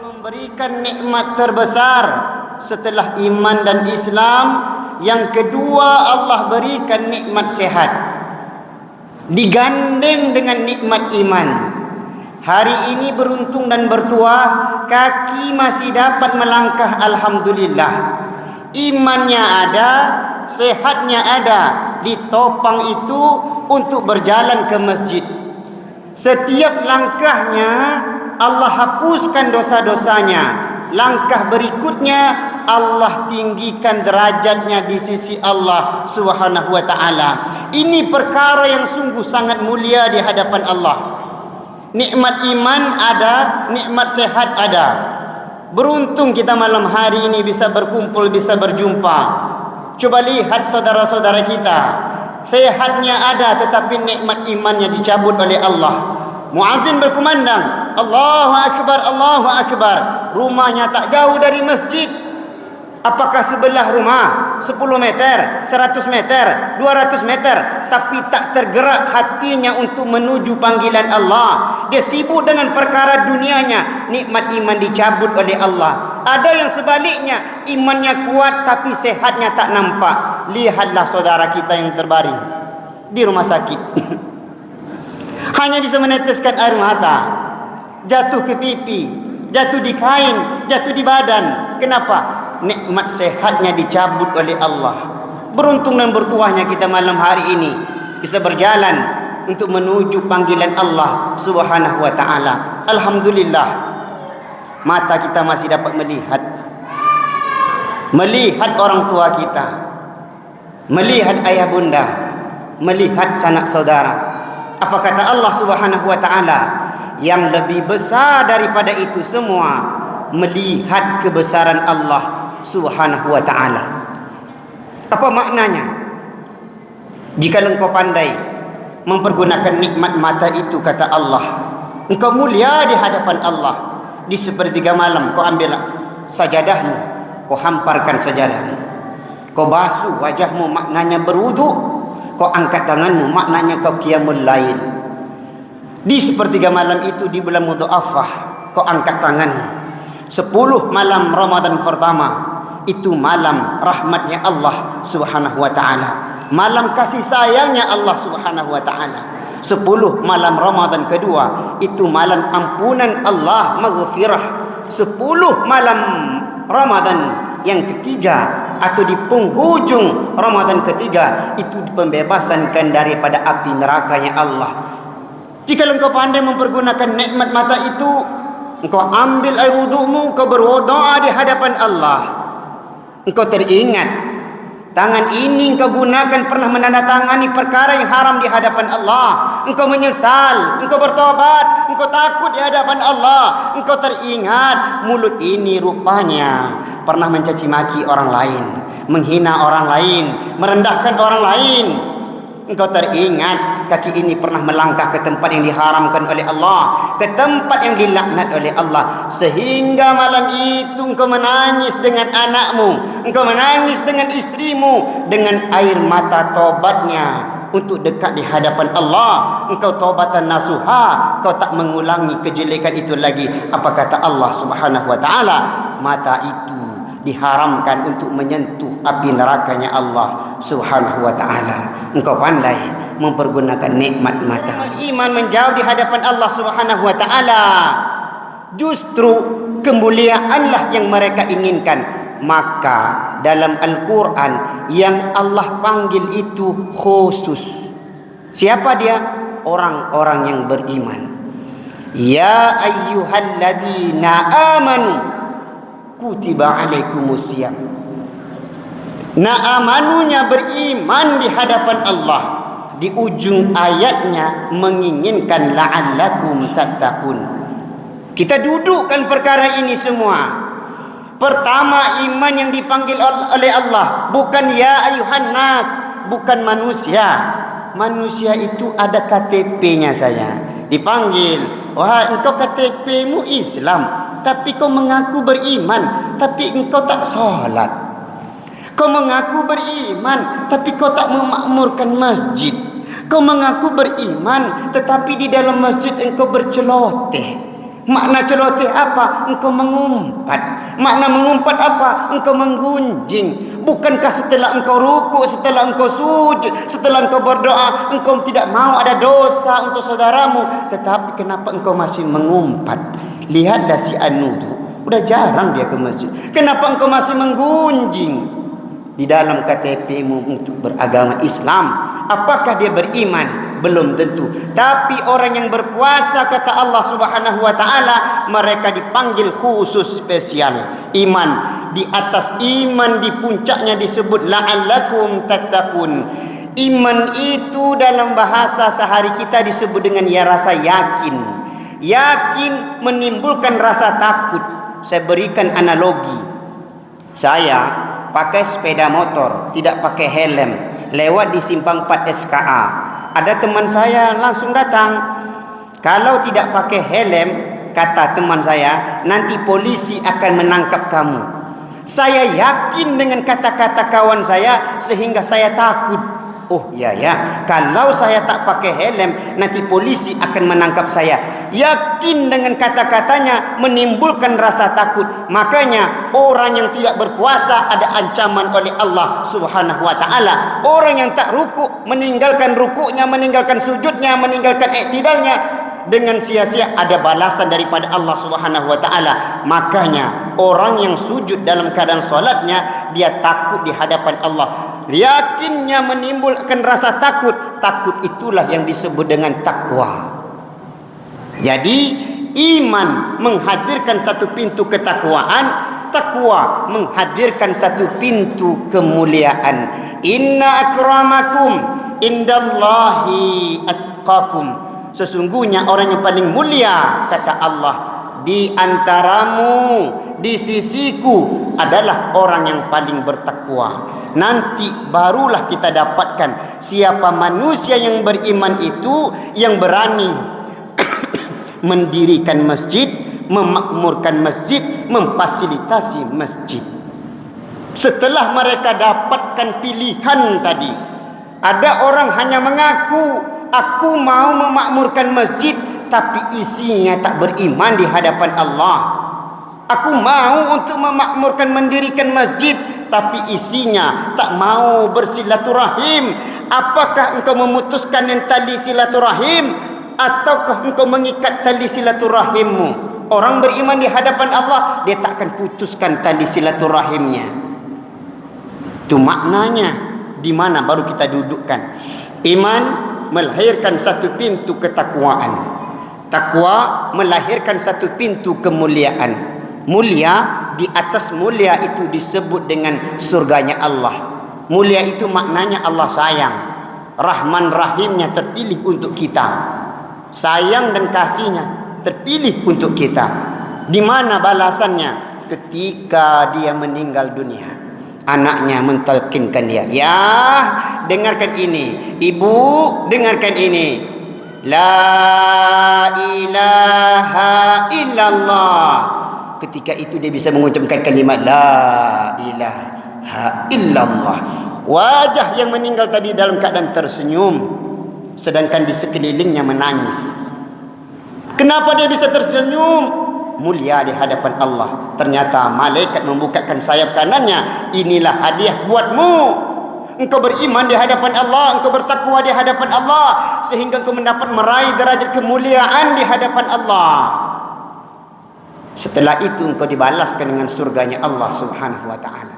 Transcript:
memberikan nikmat terbesar setelah iman dan Islam. Yang kedua, Allah berikan nikmat sehat, digandeng dengan nikmat iman. Hari ini beruntung dan bertuah, kaki masih dapat melangkah, alhamdulillah. Imannya ada, sehatnya ada, ditopang itu untuk berjalan ke masjid. Setiap langkahnya Allah hapuskan dosa-dosanya. Langkah berikutnya Allah tinggikan derajatnya di sisi Allah Subhanahu wa taala. Ini perkara yang sungguh sangat mulia di hadapan Allah. Nikmat iman ada, nikmat sehat ada. Beruntung kita malam hari ini bisa berkumpul, bisa berjumpa. Coba lihat saudara-saudara kita, sehatnya ada tetapi nikmat imannya dicabut oleh Allah. Muazzin berkumandang, Allahu Akbar, Allahu Akbar. Rumahnya tak jauh dari masjid. Apakah sebelah rumah 10 meter, 100 meter, 200 meter, tapi tak tergerak hatinya untuk menuju panggilan Allah. Dia sibuk dengan perkara dunianya, nikmat iman dicabut oleh Allah. Ada yang sebaliknya, imannya kuat tapi sehatnya tak nampak. Lihatlah saudara kita yang terbaring di rumah sakit. Hanya bisa meneteskan air mata, jatuh ke pipi, jatuh di kain, jatuh di badan. Kenapa? Nikmat sehatnya dicabut oleh Allah. Beruntung dan bertuahnya kita malam hari ini bisa berjalan untuk menuju panggilan Allah Subhanahu wa taala. Alhamdulillah, mata kita masih dapat melihat orang tua kita, melihat ayah bunda, melihat sanak saudara. Apa kata Allah Subhanahu wa taala? Yang lebih besar daripada itu semua, melihat kebesaran Allah Subhanahu wa taala. Apa maknanya? Jika engkau pandai mempergunakan nikmat mata itu, kata Allah, engkau mulia di hadapan Allah. Di sepertiga malam kau ambil sajadahmu, kau hamparkan sajadahmu, kau basuh wajahmu, maknanya berwudu. Kau angkat tanganmu, maknanya kau qiyamul lail. Di sepertiga malam itu, di bulan Mudha'afah, kau angkat tanganmu. 10 malam Ramadan pertama, itu malam rahmatnya Allah Subhanahu wa taala, malam kasih sayangnya Allah Subhanahu wa taala. 10 malam Ramadan kedua, itu malam ampunan Allah, maghfirah. 10 malam Ramadan yang ketiga atau di penghujung Ramadan ketiga, itu pembebasankan daripada api nerakanya Allah. Jika engkau pandai mempergunakan nikmat mata itu, engkau ambil air wudu'mu, kau berdoa di hadapan Allah. Engkau teringat, tangan ini engkau gunakan pernah menandatangani perkara yang haram di hadapan Allah. Engkau menyesal, engkau bertobat, engkau takut di hadapan Allah. Engkau teringat, mulut ini rupanya pernah mencaci maki orang lain, menghina orang lain, merendahkan orang lain. Engkau teringat, kaki ini pernah melangkah ke tempat yang diharamkan oleh Allah, ke tempat yang dilaknat oleh Allah. Sehingga malam itu engkau menangis dengan anakmu, engkau menangis dengan istrimu, dengan air mata tobatnya untuk dekat di hadapan Allah. Engkau taubatan nasuha, kau tak mengulangi kejelekan itu lagi. Apa kata Allah Subhanahu wa taala? Mata itu diharamkan untuk menyentuh api nerakanya Allah Subhanahu wa taala. Engkau pandai mempergunakan nikmat mata. Iman menjauh di hadapan Allah Subhanahu wa taala, justru kemuliaanlah yang mereka inginkan. Maka dalam Al-Quran yang Allah panggil itu khusus. Siapa dia? Orang-orang yang beriman. Ya ayyuhalladzina amanu kutiba alaikumusiyam. Amanunya beriman di hadapan Allah. Di ujung ayatnya menginginkan la'allakum tattaqun. Kita dudukkan perkara ini semua. Pertama, iman yang dipanggil oleh Allah, bukan ya ayuhan nas, bukan manusia. Manusia itu ada KTP-nya saja. Dipanggil, wah engkau KTP-mu Islam, tapi kau mengaku beriman, tapi engkau tak solat. Kau mengaku beriman, tapi kau tak memakmurkan masjid. Kau mengaku beriman, tetapi di dalam masjid engkau berceloteh. Makna celoteh apa? Engkau mengumpat. Makna mengumpat apa? Engkau menggunjing. Bukankah setelah engkau rukuk, setelah engkau sujud, setelah engkau berdoa, engkau tidak mau ada dosa untuk saudaramu, tetapi kenapa engkau masih mengumpat? Lihatlah si Anu tu, udah jarang dia ke masjid. Kenapa engkau masih menggunjing di dalam KTP-mu untuk beragama Islam? Apakah dia beriman? Belum tentu. Tapi orang yang berpuasa, kata Allah Subhanahu wa taala, mereka dipanggil khusus spesial. Iman, di atas iman, di puncaknya disebut la'allakum tattaqun. Iman itu dalam bahasa sehari kita disebut dengan ya rasa yakin. Yakin menimbulkan rasa takut. Saya berikan analogi. Saya pakai sepeda motor, tidak pakai helm, lewat di simpang 4 SKA. Ada teman saya langsung datang. Kalau tidak pakai helm, kata teman saya, nanti polisi akan menangkap kamu. Saya yakin dengan kata-kata kawan saya sehingga saya takut. Oh ya, kalau saya tak pakai helm, nanti polisi akan menangkap saya. Yakin dengan kata-katanya menimbulkan rasa takut. Makanya orang yang tidak berpuasa ada ancaman oleh Allah Subhanahu wa taala. Orang yang tak rukuk, meninggalkan rukuknya, meninggalkan sujudnya, meninggalkan iktidalnya, dengan sia-sia ada balasan daripada Allah Subhanahu wa taala. Makanya orang yang sujud dalam keadaan salatnya, dia takut di hadapan Allah. Yakinnya menimbulkan rasa takut. Takut itulah yang disebut dengan takwa. Jadi iman menghadirkan satu pintu ketakwaan, takwa menghadirkan satu pintu kemuliaan. Inna akramakum indallahi atqakum. Sesungguhnya orang yang paling mulia, kata Allah, di antaramu, di sisiku adalah orang yang paling bertakwa. Nanti barulah kita dapatkan siapa manusia yang beriman itu, yang berani mendirikan masjid, memakmurkan masjid, memfasilitasi masjid. Setelah mereka dapatkan pilihan tadi, ada orang hanya mengaku, aku mau memakmurkan masjid, tapi isinya tak beriman di hadapan Allah. Aku mau untuk memakmurkan, mendirikan masjid, tapi isinya tak mau bersilaturahim. Apakah engkau memutuskan tali silaturahim, ataukah engkau mengikat tali silaturahimmu? Orang beriman di hadapan Allah, dia tak akan putuskan tali silaturahimnya. Itu maknanya. Di mana baru kita dudukkan. Iman melahirkan satu pintu ketakwaan. Takwa melahirkan satu pintu kemuliaan. Mulia, di atas mulia itu disebut dengan surganya Allah. Mulia itu maknanya Allah sayang. Rahman Rahimnya terpilih untuk kita. Sayang dan kasihnya terpilih untuk kita. Di mana balasannya? Ketika dia meninggal dunia, anaknya mentalkinkan dia, ya, dengarkan ini, ibu, dengarkan ini. La ilaha illallah. Ketika itu dia bisa mengucapkan kalimat la ilaha illallah. Wajah yang meninggal tadi dalam keadaan tersenyum, sedangkan di sekelilingnya menangis. Kenapa dia bisa tersenyum? Mulia di hadapan Allah. Ternyata malaikat membukakan sayap kanannya. Inilah hadiah buatmu. Engkau beriman di hadapan Allah, engkau bertakwa di hadapan Allah, sehingga engkau mendapat meraih derajat kemuliaan di hadapan Allah. Setelah itu engkau dibalaskan dengan surganya Allah Subhanahu wa taala.